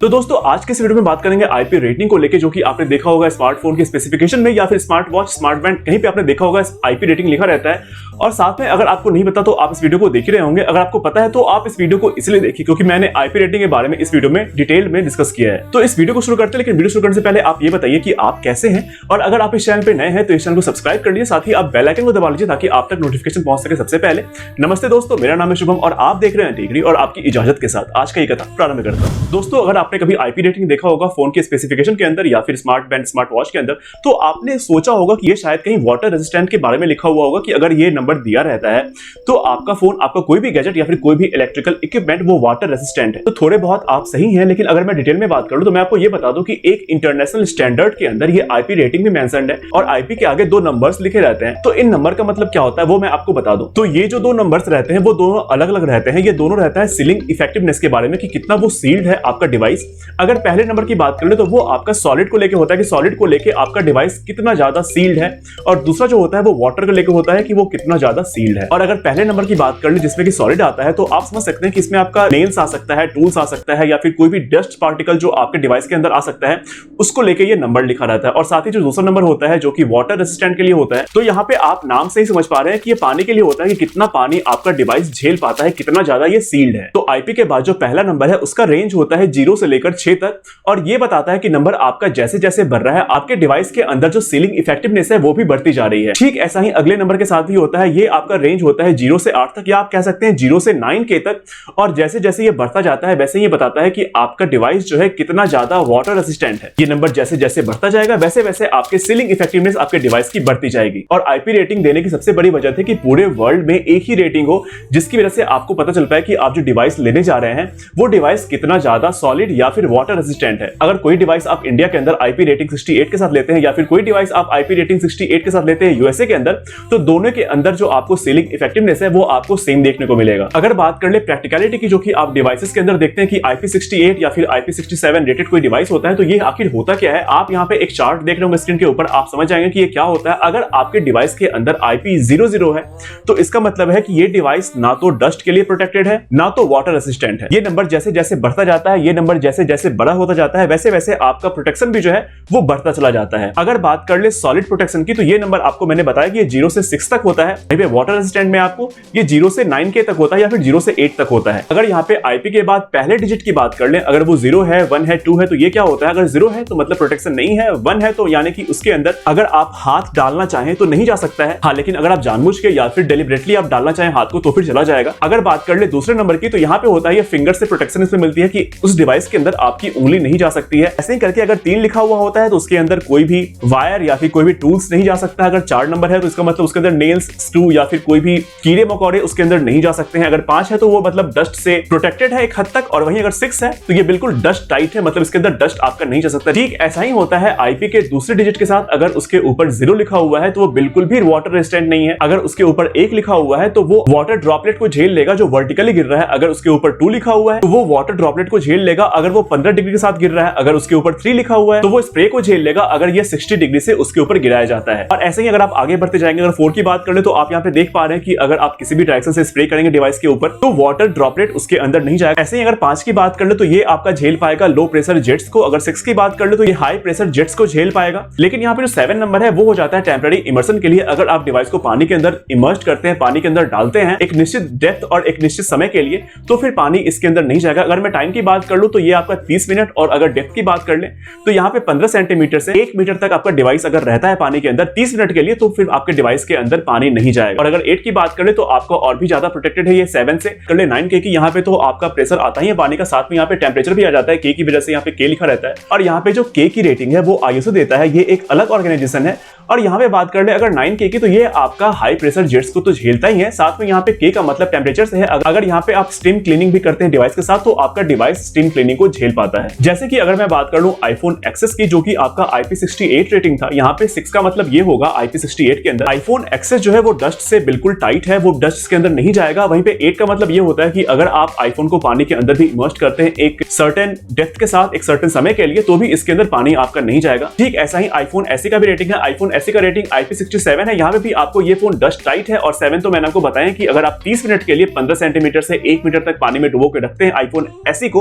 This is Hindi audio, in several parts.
तो दोस्तों आज के इस वीडियो में बात करेंगे आईपी रेटिंग को लेके, जो कि आपने देखा होगा स्मार्टफोन के स्पेसिफिकेशन में या फिर स्मार्ट वॉच, स्मार्ट बैंड, कहीं पे आपने देखा होगा आईपी रेटिंग लिखा रहता है। और साथ में अगर आपको नहीं पता तो आप इस वीडियो को देख ही रहे होंगे, अगर आपको पता है तो आप इस वीडियो को इसलिए देखिए क्योंकि मैंने आईपी रेटिंग के बारे में इस वीडियो में डिटेल में डिस्कस किया है। तो इस वीडियो को शुरू करते हैं, लेकिन वीडियो शुरू करने से पहले आप ये बताइए कि आप कैसे हैं, और अगर आप इस चैनल पे नए हैं तो इस चैनल को सब्सक्राइब कर लीजिए, साथ ही आप बेल आइकन को दबा लीजिए ताकि आप तक नोटिफिकेशन पहुंच सके सबसे पहले। नमस्ते दोस्तों, मेरा नाम है शुभम और आप देख रहे हैं टिगरी, और आपकी इजाजत के साथ आज का ये कथा प्रारंभ करता हूं। दोस्तों अगर आपने कभी आईपी रेटिंग देखा होगा फोन के स्पेसिफिकेशन के अंदर या फिर स्मार्ट बैंड, स्मार्ट वॉच के अंदर, तो आपने सोचा होगा कि ये शायद कहीं वाटर रेजिस्टेंट के बारे में लिखा हुआ होगा कि अगर ये नंबर दिया रहता है तो आपका फोन, आपका कोई भी गैजेट या फिर कोई भी इलेक्ट्रिकल इक्विपमेंट वो वाटर रेजिस्टेंट है। तो थोड़े बहुत आप सही हैं, लेकिन अगर मैं डिटेल में बात करूं तो मैं आपको ये बता दूं कि एक इंटरनेशनल स्टैंडर्ड के अंदर ये आईपी रेटिंग भी मेंशन्ड है और आईपी के आगे 2 नंबर्स लिखे रहते हैं। तो इन नंबर का मतलब क्या होता है वो मैं आपको बता दूं। तो ये जो 2 नंबर्स रहते हैं वो दोनों अलग अलग रहते हैं। ये दोनों रहता है सीलिंग इफेक्टिवनेस के बारे में कि कितना वो सील्ड है आपका डिवाइस। अगर पहले नंबर की बात कर ले तो वो आपका सॉलिड को लेके होता है कि सॉलिड को लेके आपका डिवाइस कितना ज्यादा सील्ड है, और दूसरा जो होता है वो वाटर को लेके होता है कि वो कितना ज्यादा सील्ड है। और अगर पहले नंबर की बात कर ले जिसमें कि सॉलिड आता है, तो आप समझ सकते हैं कि इसमें आपका नेल्स आ सकता है, टूल्स आ सकता है, या फिर कोई भी डस्ट पार्टिकल जो आपके डिवाइस के अंदर आ सकता है, उसको लेके ये नंबर लिखा रहता है। और साथ ही जो दूसरा नंबर होता है जो कि वाटर रेजिस्टेंट के लिए होता है, तो यहाँ पे आप नाम से ही समझ पा रहे हैं कि ये पानी के लिए होता है कि कितना पानी आपका डिवाइस झेल पाता है, कितना ज्यादा ये सील्ड है। तो आईपी के बाद जो पहला नंबर है उसका रेंज होता है 0 से लेकर 6 तक, और ये बताता है कि नंबर आपका जैसे जैसे बढ़ रहा है आपके डिवाइस के अंदर जो सीलिंग इफेक्टिवनेस है वो भी बढ़ती जा रही है। ठीक ऐसा ही अगले नंबर के साथ भी होता है। ये आपका रेंज होता है 0 से 8 तक, या आप कह सकते हैं 0 से 9K तक, और जैसे जैसे ये बढ़ता जाता है वैसे ये बताता है कि आपका डिवाइस जो है कितना ज्यादा वाटर रेजिस्टेंट है। ये नंबर जैसे जैसे बढ़ता जाएगा वैसे वैसे आपके सीलिंग इफेक्टिवनेस आपके डिवाइस की बढ़ती जाएगी। और आईपी रेटिंग देने की सबसे बड़ी वजह थी कि पूरे वर्ल्ड में एक ही रेटिंग हो, जिसकी वजह से आपको पता चल पाए कि आप जो डिवाइस लेने जा रहे हैं वो डिवाइस कितना ज्यादा सॉलिड या फिर वाटर रेजिस्टेंट है। अगर कोई डिवाइस आप इंडिया के अंदर आईपी रेटिंग 68 के साथ लेते हैं, या फिर कोई डिवाइस आप आईपी रेटिंग 68 के साथ लेते हैं यूएसए के अंदर, तो दोनों के अंदर जो आपको सीलिंग इफेक्टिवनेस है वो आपको सेम देखने को मिलेगा। अगर बात कर ले प्रैक्टिकलिटी की, जो कि आप डिवाइसेस के अंदर देखते हैं कि IP68 या फिर IP67 रेटेड कोई डिवाइस होता है, तो ये आखिर होता क्या है। आप यहाँ पे एक चार्ट देख रहे होंगे स्क्रीन के ऊपर, आप समझ जाएंगे कि ये क्या होता है। अगर आपके डिवाइस के अंदर IP00 है तो इसका मतलब है कि ये डिवाइस ना तो डस्ट के लिए प्रोटेक्टेड है ना तो वाटर रेजिस्टेंट है। ये नंबर जैसे जैसे बढ़ता जाता है, ये नंबर जैसे जैसे बड़ा होता जाता है, वैसे वैसे आपका प्रोटेक्शन भी जो है वो बढ़ता चला जाता है। अगर बात कर ले सॉलिड प्रोटेक्शन की, तो ये नंबर आपको मैंने बताया कि ये 0 से 6 तक होता है। वहीं पे वाटर रेजिस्टेंट में आपको ये 0 से 9K तक होता है, या फिर 0 से 8 तक होता है। अगर यहाँ पे आईपी के बाद पहले डिजिट की बात कर ले, अगर वो 0 है, 1 है, 2 है, तो ये क्या होता है। अगर 0 है तो मतलब प्रोटेक्शन नहीं है, 1 है तो यानी कि उसके अंदर अगर आप हाथ डालना चाहें तो नहीं जा सकता है। हाँ, लेकिन अगर आप जानबूझ के या फिर डेलिबरेटली आप डालना चाहें हाथ को तो फिर चला जाएगा। अगर बात कर ले दूसरे नंबर की, तो यहाँ पे होता है ये फिंगर से प्रोटेक्शन इसमें मिलती है कि उस डिवाइस के अंदर आपकी उंगली नहीं जा सकती है। ऐसे ही करके अगर 3 लिखा हुआ होता है तो उसके अंदर कोई भी वायर या फिर कोई भी टूल्स नहीं जा सकता है। अगर 4 नंबर है तो इसका मतलब उसके अंदर नेल्स, स्क्रू या फिर कोई भी कीड़े मकोड़े उसके अंदर नहीं जा सकते हैं। अगर 5 है तो वो मतलब डस्ट से प्रोटेक्टेड है एक हद तक, और वहीं अगर 6 है तो ये बिल्कुल डस्ट टाइट है, मतलब इसके अंदर डस्ट आपका नहीं जा सकता। ठीक ऐसा ही होता है आईपी के दूसरे डिजिट के साथ। अगर उसके ऊपर 0 लिखा हुआ है तो वो बिल्कुल भी वाटर रेजिस्टेंट नहीं है। अगर उसके ऊपर 1 लिखा हुआ है तो वो वाटर ड्रॉपलेट को झेल लेगा जो वर्टिकली गिर रहा है। अगर उसके ऊपर 2 लिखा हुआ है तो वो वाटर ड्रॉपलेट को झेल लेगा अगर वो 15 डिग्री के साथ गिर रहा है। अगर उसके ऊपर 3 लिखा हुआ है तो वो स्प्रे को झेल लेगा अगर ये 60 डिग्री से उसके ऊपर गिराया जाता है। और ऐसे ही अगर आप आगे बढ़ते जाएंगे, अगर 4 की बात कर ले तो आप यहाँ पे देख पा रहे हैं कि अगर आप किसी भी डायरेक्शन से स्प्रे करेंगे डिवाइस के ऊपर तो वाटर ड्रॉपलेट उसके अंदर नहीं जाएगा। ऐसे ही अगर 5 की बात कर ले तो ये आपका झेल पाएगा लो प्रेशर जेट्स को। अगर 6 की बात कर ले तो ये हाई प्रेशर जेट्स को झेल पाएगा। लेकिन यहाँ पे जो 7 नंबर है वो हो जाता है टेम्पररी इमर्शन के लिए। अगर आप डिवाइस को पानी के अंदर इमर्ज करते हैं, पानी के अंदर डालते हैं एक निश्चित डेप्थ और एक निश्चित समय के लिए, तो फिर पानी इसके अंदर नहीं जाएगा। अगर मैं टाइम की बात कर लूं तो ये आपका 30 मिनट, और अगर डेप्थ की बात कर ले तो यहाँ पे 15 सेंटीमीटर से 1 मीटर तक आपका डिवाइस अगर रहता है पानी के अंदर 30 मिनट के लिए, तो फिर आपके डिवाइस के अंदर पानी नहीं जाएगा। और अगर 8 की बात कर ले तो आपका और भी ज्यादा प्रोटेक्टेड है ये 7 से। कर ले 9K की, यहाँ पे तो आपका प्रेशर आता ही है पानी का, साथ में यहाँ पे टेम्परेचर भी आ जाता है K की वजह से, यहाँ पे K लिखा रहता है। और यहाँ पे जो K की रेटिंग है वो ISO देता है, ये एक अलग ऑर्गेनाइजेशन है। और यहाँ पे बात कर ले अगर 9K की, तो ये आपका हाई प्रेशर जेट्स को तो झेलता ही है, साथ में यहाँ पे K का मतलब टेम्परेचर से है। अगर यहाँ पे आप स्टीम क्लीनिंग भी करते हैं डिवाइस के साथ तो आपका डिवाइस स्टीम क्लीनिंग को झेल पाता है। जैसे कि अगर मैं बात कर लूं आईफोन एक्सेस की, जो कि आपका IP68 रेटिंग था, यहाँ पे 6 का मतलब ये होगा IP68 के अंदर आईफोन एक्सेस जो है वो डस्ट से बिल्कुल टाइट है, वो डस्ट के अंदर नहीं जाएगा। वहीं पे 8 का मतलब ये होता है कि अगर आप आईफोन को पानी के अंदर भी इमर्ज करते हैं एक सर्टेन डेप्थ के साथ एक सर्टेन समय के लिए, तो भी इसके अंदर पानी आपका नहीं जाएगा। ठीक ऐसा ही आईफोन SE का भी रेटिंग है। आईफोन iPhone SE का रेटिंग IP67 है। यहाँ पे भी आपको ये फोन डस्ट टाइट है और 7 तो मैंने आपको बताया कि अगर आप 30 मिनट के लिए 15 सेंटीमीटर से 1 मीटर तक पानी में डुबो के रखते हैं iPhone SE को,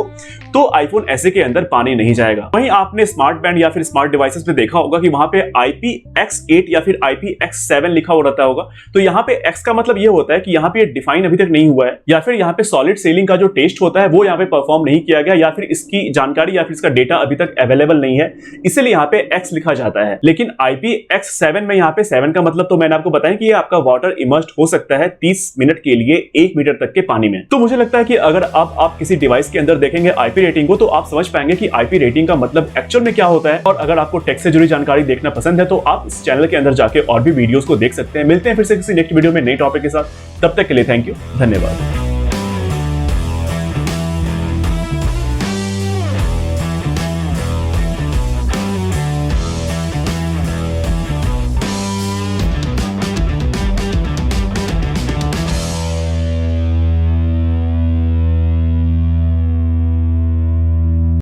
तो iPhone SE के अंदर पानी नहीं जाएगा। वहीं आपने स्मार्ट बैंड या फिर स्मार्ट डिवाइसेस पे देखा होगा कि वहां पे IPX8 या फिर IPX7 लिखा हो रहता होगा। तो यहाँ पे X का मतलब ये होता है कि यहाँ पे डिफाइन अभी तक नहीं हुआ है, या फिर यहाँ पे सॉलिड सेलिंग का जो टेस्ट होता है वो यहाँ पे परफॉर्म नहीं किया गया, या फिर इसकी जानकारी या फिर इसका डेटा अभी तक अवेलेबल नहीं है, इसलिए यहाँ पे X लिखा जाता है। लेकिन IPX7 में यहाँ पे 7 का मतलब तो मैंने आपको बताया कि ये आपका वाटर इमर्स्ड हो सकता है 30 मिनट के लिए 1 मीटर तक के पानी में। तो मुझे लगता है कि अगर आप किसी डिवाइस के अंदर देखेंगे IP रेटिंग को, तो आप समझ पाएंगे कि IP रेटिंग का मतलब एक्चुअल में क्या होता है। और अगर आपको टेक से जुड़ी जानकारी देखना पसंद है तो आप इस चैनल के अंदर जाके और भी वीडियोस को देख सकते हैं। मिलते हैं फिर से किसी नेक्स्ट वीडियो में नए टॉपिक के साथ, तब तक के लिए थैंक यू, धन्यवाद।